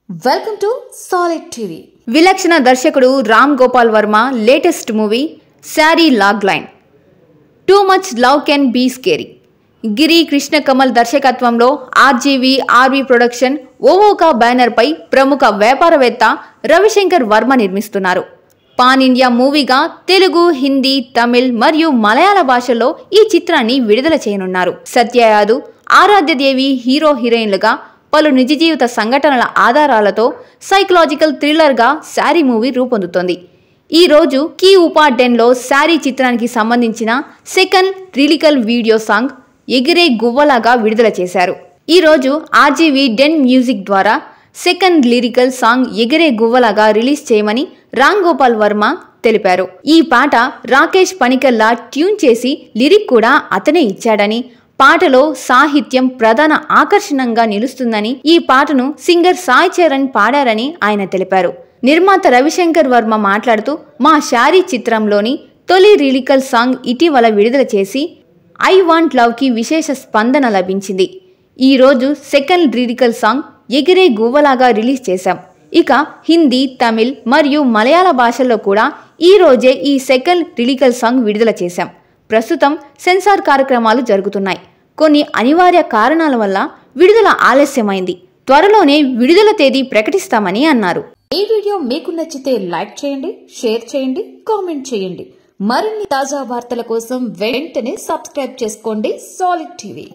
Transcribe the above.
Welcome to solid TV. విలక్షణ దర్శకుడు Ram Gopal Varma latest movie Saree log line too much love can be scary. Giri Krishna Kamal దర్శకత్వంలో RV production ఓవోకా బ్యానర్పై ప్రముఖ వ్యాపారవేత్త రవిశంకర్ వర్మ నిర్మిస్తున్నారు. పాన్ ఇండియా మూవీగా తెలుగు, హిందీ, తమిళ్ మరియు మలయాళ భాషల్లో ఈ చిత్రాన్ని విడుదల చేయనున్నారు. సత్య యాదవ్, ఆరాధ్యదేవి హీరో హీరోయిన్లుగా పలు నిజ జీవిత సంఘటనల ఆధారాలతో సైకలాజికల్ థ్రిల్లర్గా శారీ మూవీ రూపొందుతోంది. ఈ రోజు కీ ఉపాడెన్లో శారీ చిత్రానికి సంబంధించిన సెకండ్ లిరికల్ వీడియో సాంగ్ ఎగిరే గువ్వలాగా విడుదల చేశారు. ఈ రోజు ఆర్జీవీ డెన్ మ్యూజిక్ ద్వారా సెకండ్ లిరికల్ సాంగ్ ఎగిరే గువ్వలాగా రిలీజ్ చేయమని రామ్ గోపాల్ వర్మ తెలిపారు. ఈ పాట రాకేష్ పనికల్లా ట్యూన్ చేసి లిరిక్ కూడా అతనే ఇచ్చాడని, పాటలో సాహిత్యం ప్రధాన ఆకర్షణంగా నిలుస్తుందని, ఈ పాటను సింగర్ సాయి చరణ్ పాడారని ఆయన తెలిపారు. నిర్మాత రవిశంకర్ వర్మ మాట్లాడుతూ, మా శారీ చిత్రంలోని తొలి లిరికల్ సాంగ్ ఇటీవల విడుదల చేసి ఐ వాంట్ లవ్కి విశేష స్పందన లభించింది. ఈ రోజు సెకండ్ లిరికల్ సాంగ్ ఎగిరే గువ్వలాగా రిలీజ్ చేశాం. ఇక హిందీ, తమిళ్ మరియు మలయాళ భాషల్లో కూడా ఈ రోజే ఈ సెకండ్ లిరికల్ సాంగ్ విడుదల చేశాం. ప్రస్తుతం సెన్సార్ కార్యక్రమాలు జరుగుతున్నాయి. కొన్ని అనివార్య కారణాల వల్ల విడుదల ఆలస్యమైంది. త్వరలోనే విడుదల తేదీ ప్రకటిస్తామని అన్నారు. ఈ వీడియో మీకు నచ్చితే లైక్ చేయండి, షేర్ చేయండి, కామెంట్ చేయండి. మరిన్ని తాజా వార్తల కోసం వెంటనే సబ్స్క్రైబ్ చేసుకోండి సాలిడ్ టీవీ.